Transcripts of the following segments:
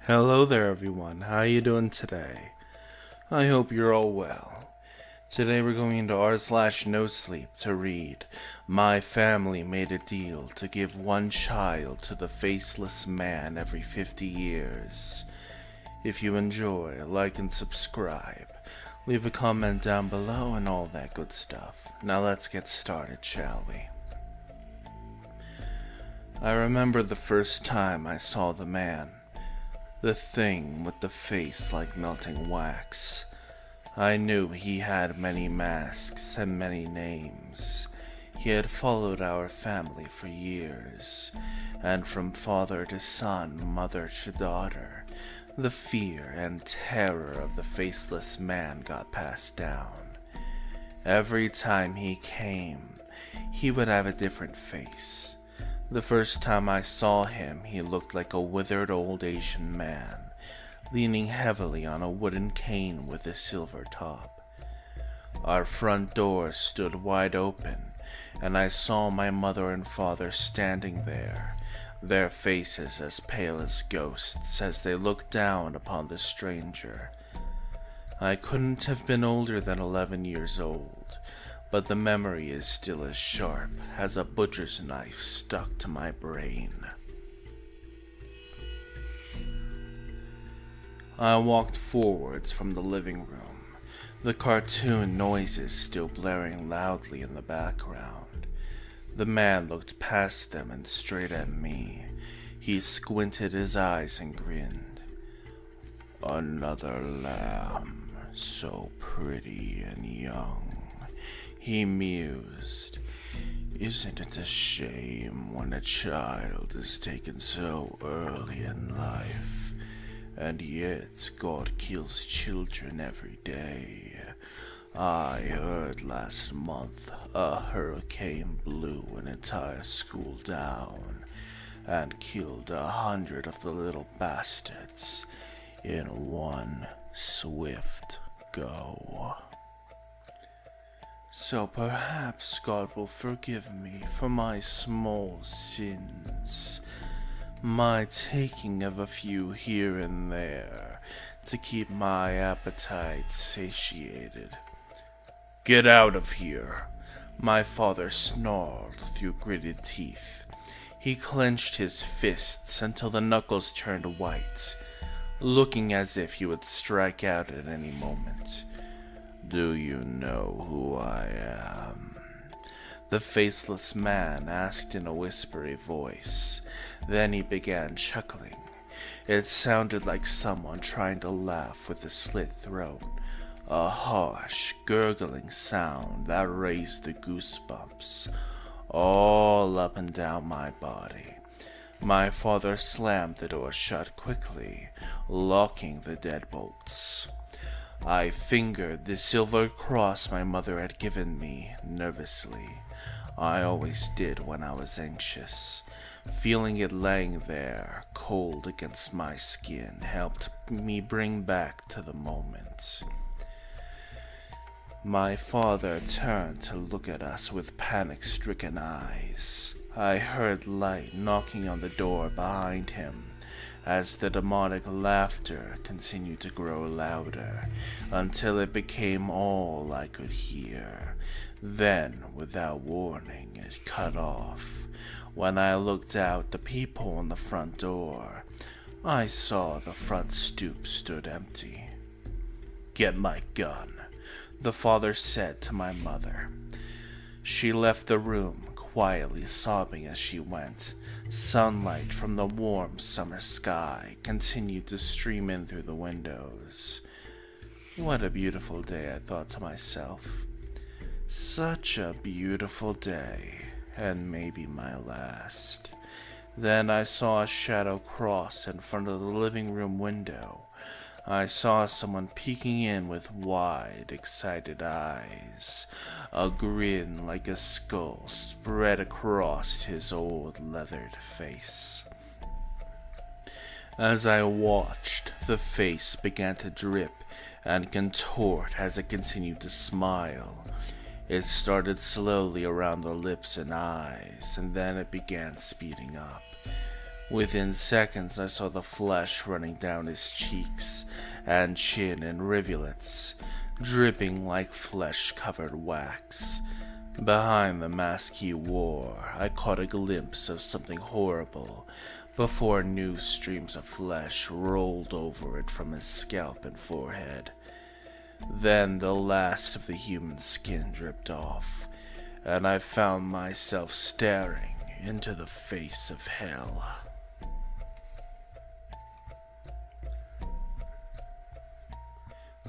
Hello there everyone, how you doing today? I hope you're all well. Today we're going into r/nosleep to read My Family Made a Deal to Give One Child to the Faceless Man every 50 years. If you enjoy, like and subscribe. Leave a comment down below and all that good stuff. Now let's get started, shall we? I remember the first time I saw the man. The thing with the face like melting wax. I knew he had many masks and many names. He had followed our family for years, and from father to son, mother to daughter, the fear and terror of the faceless man got passed down. Every time he came, he would have a different face. The first time I saw him, he looked like a withered old Asian man, leaning heavily on a wooden cane with a silver top. Our front door stood wide open, and I saw my mother and father standing there, their faces as pale as ghosts as they looked down upon the stranger. I couldn't have been older than 11 years old, but the memory is still as sharp as a butcher's knife stuck to my brain. I walked forwards from the living room, the cartoon noises still blaring loudly in the background. The man looked past them and straight at me. He squinted his eyes and grinned. "Another lamb, so pretty and young," he mused. "Isn't it a shame when a child is taken so early in life? And yet God kills children every day. I heard last month a hurricane blew an entire school down and killed 100 of the little bastards in one swift go. So perhaps God will forgive me for my small sins, my taking of a few here and there to keep my appetite satiated." "Get out of here," my father snarled through gritted teeth. He clenched his fists until the knuckles turned white, looking as if he would strike out at any moment. "Do you know who I am?" the faceless man asked in a whispery voice. Then he began chuckling. It sounded like someone trying to laugh with a slit throat, a harsh, gurgling sound that raised the goosebumps all up and down my body. My father slammed the door shut quickly, locking the deadbolts. I fingered the silver cross my mother had given me nervously. I always did when I was anxious. Feeling it laying there, cold against my skin, helped me bring back to the moment. My father turned to look at us with panic-stricken eyes. I heard light knocking on the door behind him, as the demonic laughter continued to grow louder, until it became all I could hear. Then, without warning, it cut off. When I looked out the peephole in the front door, I saw the front stoop stood empty. "Get my gun," the father said to my mother. She left the room, quietly sobbing as she went. Sunlight from the warm summer sky continued to stream in through the windows. What a beautiful day, I thought to myself. Such a beautiful day, and maybe my last. Then I saw a shadow cross in front of the living room window. I saw someone peeking in with wide, excited eyes. A grin like a skull spread across his old leathered face. As I watched, the face began to drip and contort as it continued to smile. It started slowly around the lips and eyes, and then it began speeding up. Within seconds, I saw the flesh running down his cheeks and chin in rivulets, dripping like flesh-covered wax. Behind the mask he wore, I caught a glimpse of something horrible before new streams of flesh rolled over it from his scalp and forehead. Then the last of the human skin dripped off, and I found myself staring into the face of hell.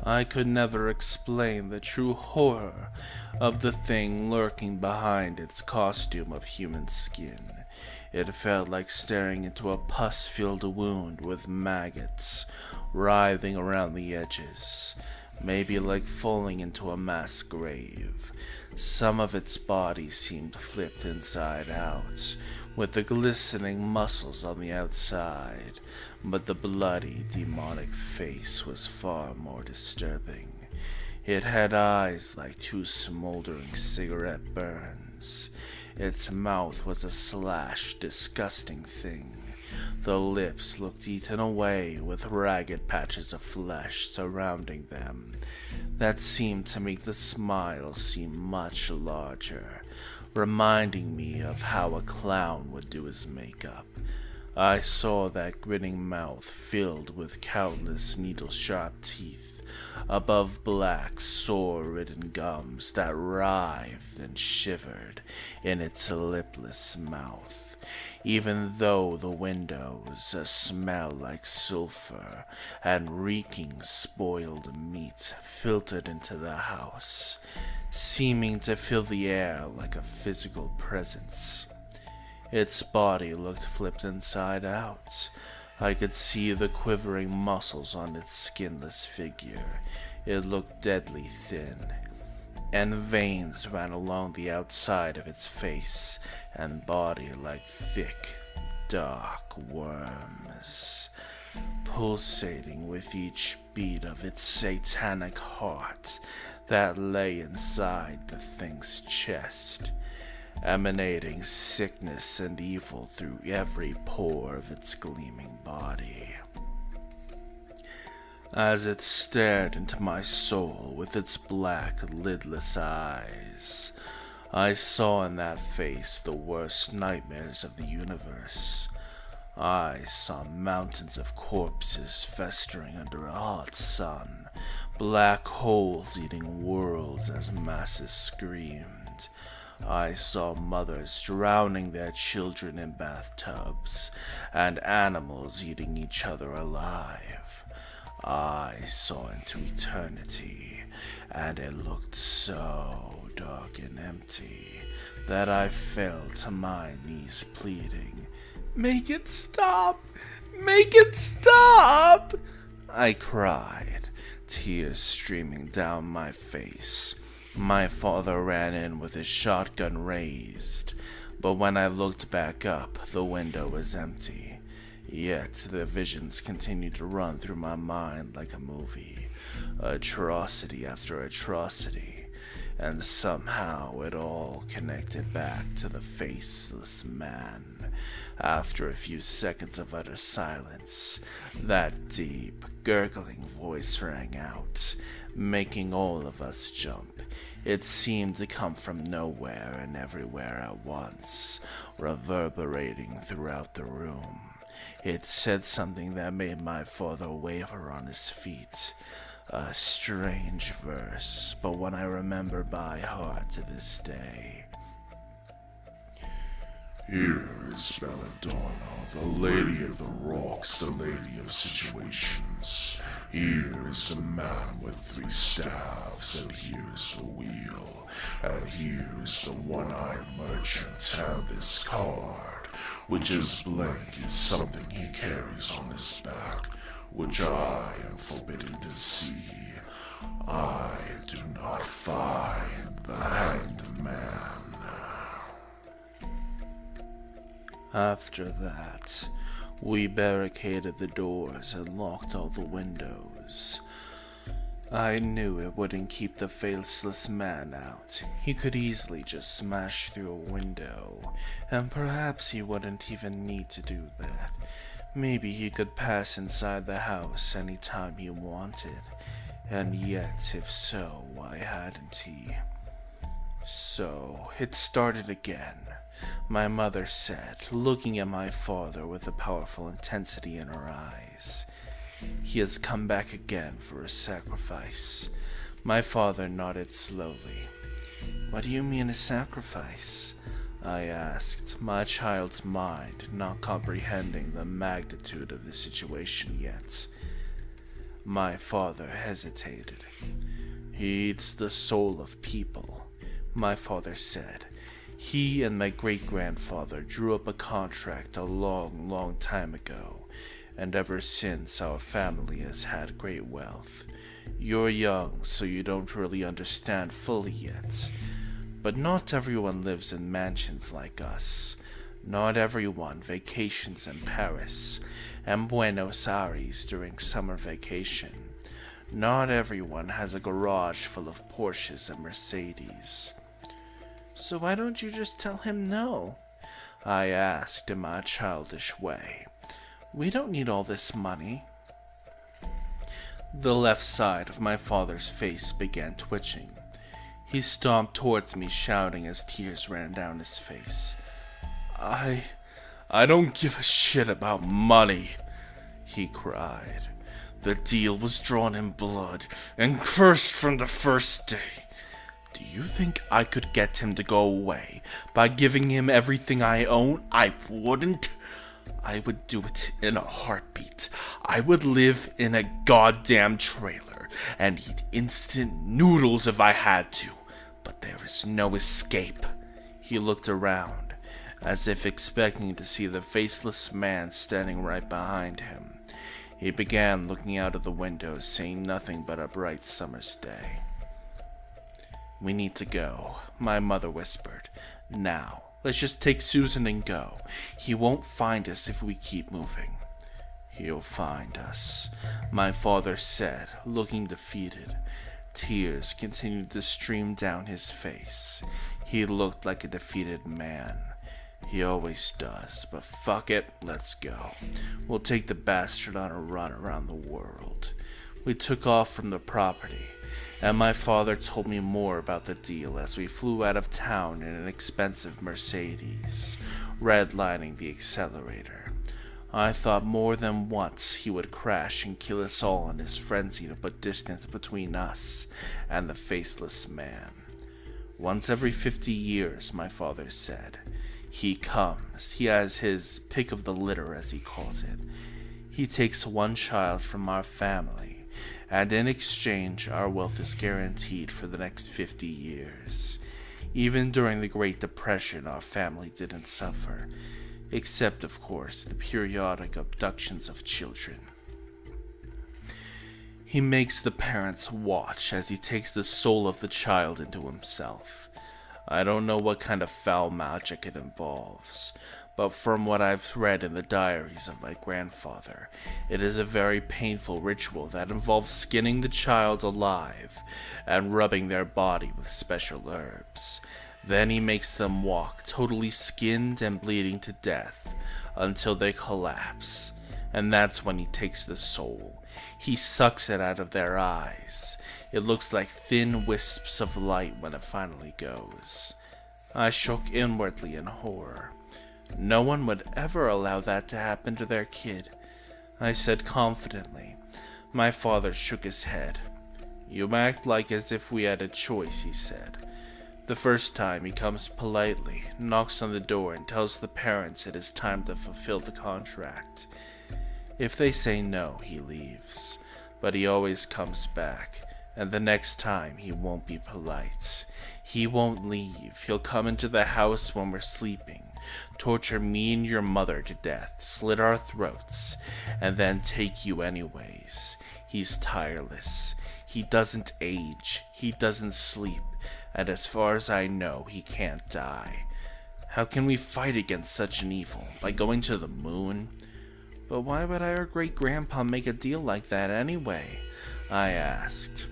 I could never explain the true horror of the thing lurking behind its costume of human skin. It felt like staring into a pus-filled wound with maggots writhing around the edges, maybe like falling into a mass grave. Some of its body seemed flipped inside out, with the glistening muscles on the outside, but the bloody, demonic face was far more disturbing. It had eyes like two smoldering cigarette burns. Its mouth was a slashed, disgusting thing. The lips looked eaten away with ragged patches of flesh surrounding them that seemed to make the smile seem much larger, reminding me of how a clown would do his makeup. I saw that grinning mouth filled with countless needle-sharp teeth above black, sore-ridden gums that writhed and shivered in its lipless mouth. Even though the windows smelled like sulfur and reeking spoiled meat filtered into the house, seeming to fill the air like a physical presence. Its body looked flipped inside out. I could see the quivering muscles on its skinless figure. It looked deadly thin, and veins ran along the outside of its face and body like thick, dark worms, pulsating with each beat of its satanic heart that lay inside the thing's chest, emanating sickness and evil through every pore of its gleaming body. As it stared into my soul with its black, lidless eyes, I saw in that face the worst nightmares of the universe. I saw mountains of corpses festering under a hot sun, black holes eating worlds as masses screamed. I saw mothers drowning their children in bathtubs, and animals eating each other alive. I saw into eternity, and it looked so dark and empty that I fell to my knees pleading, "Make it stop! Make it stop!" I cried, tears streaming down my face. My father ran in with his shotgun raised, but when I looked back up, the window was empty. Yet the visions continued to run through my mind like a movie, atrocity after atrocity, and somehow it all connected back to the Faceless Man. After a few seconds of utter silence, that deep, gurgling voice rang out, making all of us jump. It seemed to come from nowhere and everywhere at once, reverberating throughout the room. It said something that made my father waver on his feet. A strange verse, but one I remember by heart to this day. Here is Belladonna, the Lady of the Rocks, the Lady of Situations. Here is the man with 3 staffs, and here is the wheel, and here is the one-eyed merchant, and this card, which is blank, is something he carries on his back, which I am forbidden to see. I do not find the Hanged Man. After that, we barricaded the doors and locked all the windows. I knew it wouldn't keep the Faceless Man out. He could easily just smash through a window, and perhaps he wouldn't even need to do that. Maybe he could pass inside the house any time he wanted, and yet, if so, why hadn't he? So, it started again. My mother said, looking at my father with a powerful intensity in her eyes. He has come back again for a sacrifice. My father nodded slowly. What do you mean a sacrifice? I asked, my child's mind not comprehending the magnitude of the situation yet. My father hesitated. He eats the soul of people, my father said. He and my great-grandfather drew up a contract a long, long time ago, and ever since our family has had great wealth. You're young, so you don't really understand fully yet. But not everyone lives in mansions like us. Not everyone vacations in Paris and Buenos Aires during summer vacation. Not everyone has a garage full of Porsches and Mercedes. So why don't you just tell him no? I asked in my childish way. We don't need all this money. The left side of my father's face began twitching. He stomped towards me, shouting as tears ran down his face. I don't give a shit about money, he cried. The deal was drawn in blood and cursed from the first day. Do you think I could get him to go away by giving him everything I own? I wouldn't. I would do it in a heartbeat. I would live in a goddamn trailer and eat instant noodles if I had to. But there is no escape. He looked around, as if expecting to see the Faceless Man standing right behind him. He began looking out of the window, seeing nothing but a bright summer's day. We need to go, my mother whispered. Now, let's just take Susan and go. He won't find us if we keep moving. He'll find us, my father said, looking defeated. Tears continued to stream down his face. He looked like a defeated man. He always does, but fuck it, let's go. We'll take the bastard on a run around the world. We took off from the property, and my father told me more about the deal as we flew out of town in an expensive Mercedes, redlining the accelerator. I thought more than once he would crash and kill us all in his frenzy to put distance between us and the Faceless Man. Once every 50 years, my father said. He comes. He has his pick of the litter, as he calls it. He takes one child from our family, and in exchange our wealth is guaranteed for the next 50 years. Even during the Great Depression, our family didn't suffer. Except, of course, the periodic abductions of children. He makes the parents watch as he takes the soul of the child into himself. I don't know what kind of foul magic it involves, but from what I've read in the diaries of my grandfather, it is a very painful ritual that involves skinning the child alive and rubbing their body with special herbs. Then he makes them walk, totally skinned and bleeding to death, until they collapse. And that's when he takes the soul. He sucks it out of their eyes. It looks like thin wisps of light when it finally goes. I shook inwardly in horror. No one would ever allow that to happen to their kid, I said confidently. My father shook his head. You act like as if we had a choice, he said. The first time he comes politely, knocks on the door and tells the parents it is time to fulfill the contract. If they say no, he leaves, but he always comes back, and the next time he won't be polite. He won't leave. He'll come into the house when we're sleeping, torture me and your mother to death, slit our throats, and then take you anyways. He's tireless. He doesn't age. He doesn't sleep. And as far as I know, he can't die. How can we fight against such an evil? By going to the moon? But why would our great-grandpa make a deal like that anyway? I asked.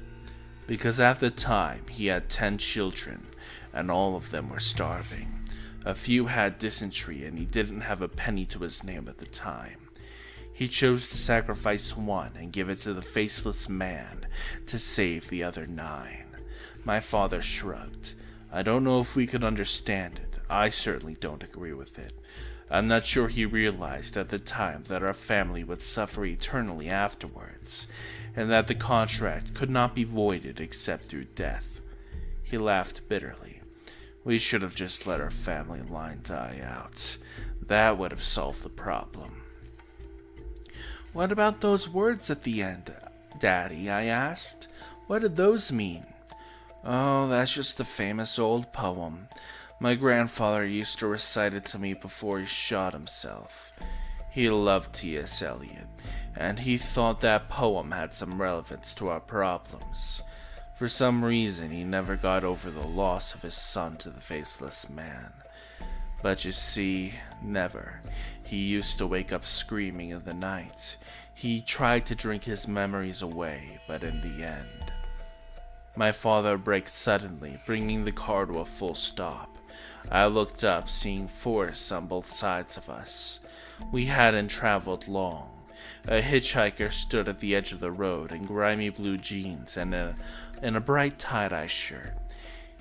because at the time he had 10 children, and all of them were starving. A few had dysentery, and he didn't have a penny to his name at the time. He chose to sacrifice one and give it to the Faceless Man to save the other 9. My father shrugged. I don't know if we could understand it. I certainly don't agree with it. I'm not sure he realized at the time that our family would suffer eternally afterwards, and that the contract could not be voided except through death. He laughed bitterly. We should have just let our family line die out. That would have solved the problem. What about those words at the end, Daddy? I asked. What did those mean? Oh, that's just a famous old poem. My grandfather used to recite it to me before he shot himself. He loved T.S. Eliot, and he thought that poem had some relevance to our problems. For some reason, he never got over the loss of his son to the Faceless Man. But you see, never. He used to wake up screaming in the night. He tried to drink his memories away, but in the end... My father braked suddenly, bringing the car to a full stop. I looked up, seeing forests on both sides of us. We hadn't traveled long. A hitchhiker stood at the edge of the road in grimy blue jeans and in a bright tie-dye shirt.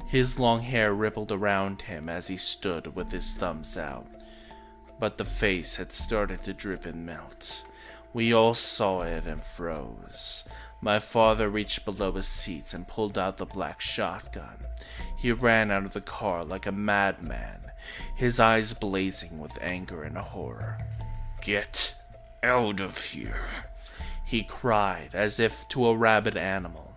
His long hair rippled around him as he stood with his thumbs out. But the face had started to drip and melt. We all saw it and froze. My father reached below his seat and pulled out the black shotgun. He ran out of the car like a madman, his eyes blazing with anger and horror. "Get out of here," he cried, as if to a rabid animal,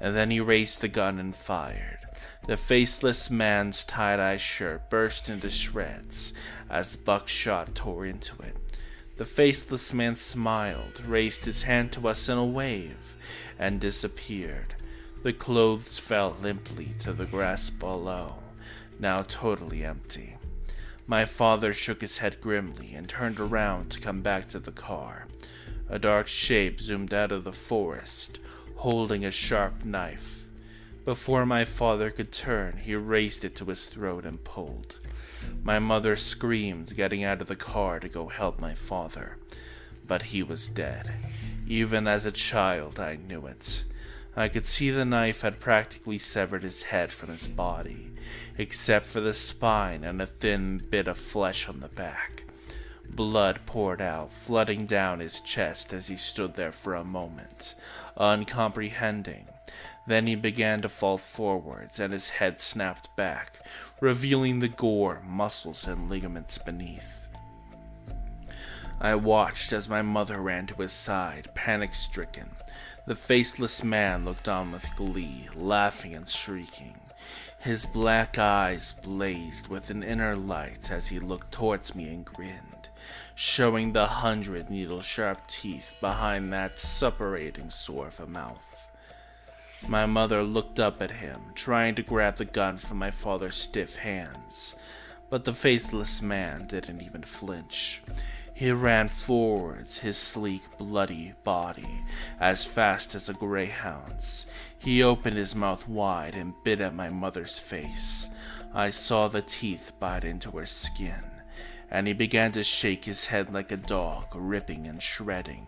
and then he raised the gun and fired. The Faceless Man's tie-dye shirt burst into shreds as buckshot tore into it. The Faceless Man smiled, raised his hand to us in a wave, and disappeared. The clothes fell limply to the grass below, now totally empty. My father shook his head grimly and turned around to come back to the car. A dark shape zoomed out of the forest, holding a sharp knife. Before my father could turn, he raised it to his throat and pulled. My mother screamed, getting out of the car to go help my father. But he was dead. Even as a child, I knew it. I could see the knife had practically severed his head from his body, except for the spine and a thin bit of flesh on the back. Blood poured out, flooding down his chest as he stood there for a moment, uncomprehending. Then he began to fall forwards, and his head snapped back, revealing the gore, muscles, and ligaments beneath. I watched as my mother ran to his side, panic-stricken. The Faceless Man looked on with glee, laughing and shrieking. His black eyes blazed with an inner light as he looked towards me and grinned, showing the 100 needle-sharp teeth behind that suppurating sore of a mouth. My mother looked up at him, trying to grab the gun from my father's stiff hands, but the Faceless Man didn't even flinch. He ran forwards, his sleek, bloody body as fast as a greyhound's. He opened his mouth wide and bit at my mother's face. I saw the teeth bite into her skin, and he began to shake his head like a dog, ripping and shredding.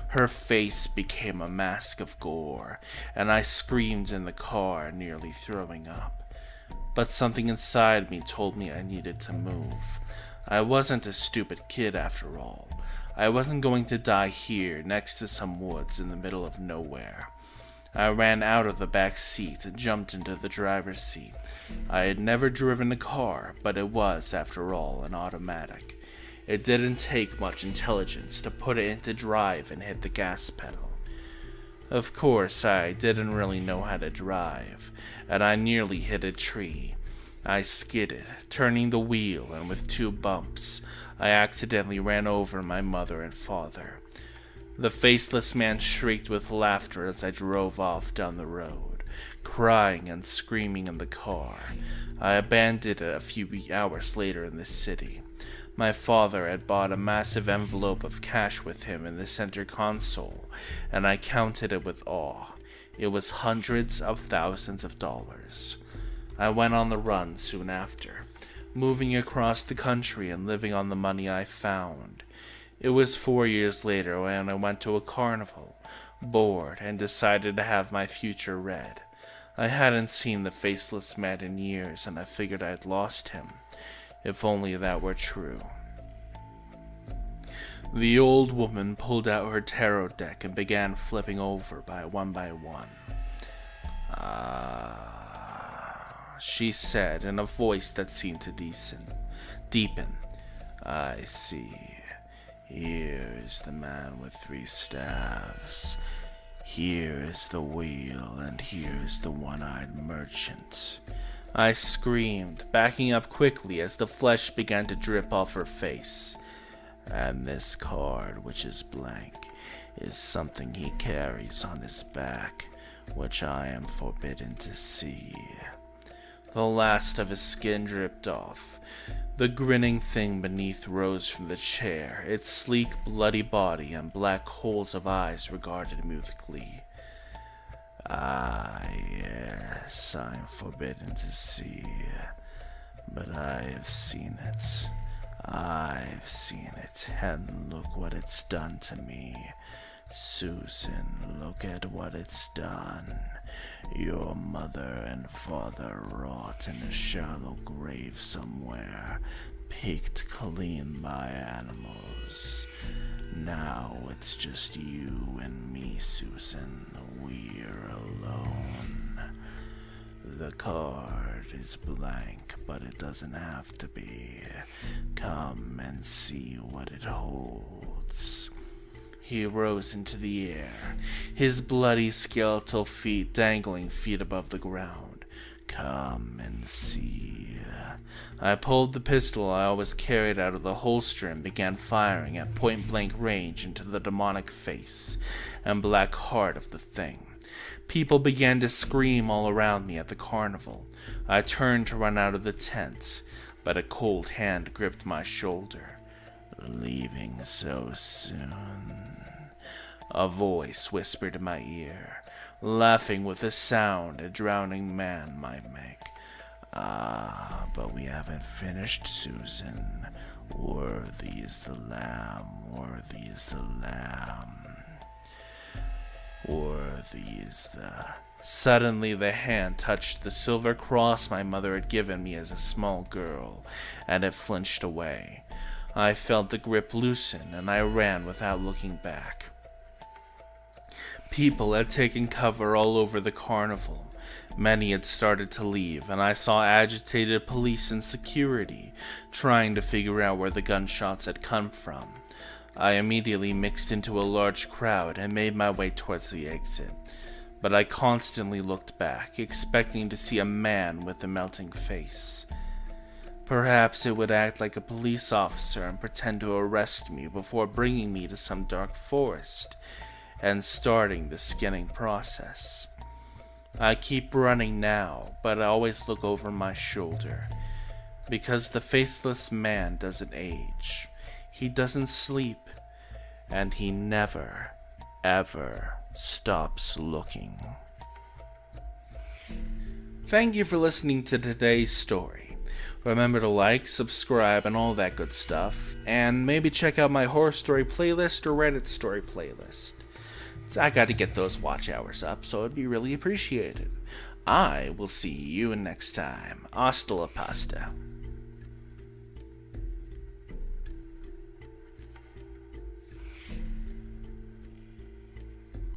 Her face became a mask of gore, and I screamed in the car, nearly throwing up. But something inside me told me I needed to move. I wasn't a stupid kid after all. I wasn't going to die here next to some woods in the middle of nowhere. I ran out of the back seat and jumped into the driver's seat. I had never driven a car, but it was, after all, an automatic. It didn't take much intelligence to put it into drive and hit the gas pedal. Of course, I didn't really know how to drive, and I nearly hit a tree. I skidded, turning the wheel, and with 2 bumps, I accidentally ran over my mother and father. The Faceless Man shrieked with laughter as I drove off down the road, crying and screaming in the car. I abandoned it a few hours later in the city. My father had bought a massive envelope of cash with him in the center console, and I counted it with awe. It was hundreds of thousands of dollars. I went on the run soon after, moving across the country and living on the money I found. It was 4 years later when I went to a carnival, bored, and decided to have my future read. I hadn't seen the Faceless Man in years, and I figured I'd lost him. If only that were true. The old woman pulled out her tarot deck and began flipping over one by one. She said in a voice that seemed to deepen. I see. Here is the man with 3 staves. Here is the wheel, and here is the one-eyed merchant. I screamed, backing up quickly as the flesh began to drip off her face. And this card, which is blank, is something he carries on his back, which I am forbidden to see. The last of his skin dripped off. The grinning thing beneath rose from the chair. Its sleek, bloody body and black holes of eyes regarded me with glee. Ah, yes, I am forbidden to see, but I have seen it. I've seen it, and look what it's done to me. Susan, look at what it's done. Your mother and father rot in a shallow grave somewhere, picked clean by animals. Now it's just you and me, Susan. We're alone. The card is blank, but it doesn't have to be. Come and see what it holds. He rose into the air, his bloody skeletal feet dangling feet above the ground. Come and see. I pulled the pistol I always carried out of the holster and began firing at point-blank range into the demonic face and black heart of the thing. People began to scream all around me at the carnival. I turned to run out of the tent, but a cold hand gripped my shoulder. Leaving so soon? A voice whispered in my ear, laughing with a sound a drowning man might make. But we haven't finished, Susan. Worthy is the lamb, worthy is the lamb. Worthy is the... Suddenly the hand touched the silver cross my mother had given me as a small girl, and it flinched away. I felt the grip loosen, and I ran without looking back. People had taken cover all over the carnival. Many had started to leave, and I saw agitated police and security trying to figure out where the gunshots had come from. I immediately mixed into a large crowd and made my way towards the exit, but I constantly looked back, expecting to see a man with a melting face. Perhaps it would act like a police officer and pretend to arrest me before bringing me to some dark forest and starting the skinning process. I keep running now, but I always look over my shoulder, because the Faceless Man doesn't age, he doesn't sleep, and he never, ever stops looking. Thank you for listening to today's story. Remember to like, subscribe, and all that good stuff, and maybe check out my horror story playlist or Reddit story playlist. I gotta get those watch hours up, so it'd be really appreciated. I will see you next time. Hasta la pasta.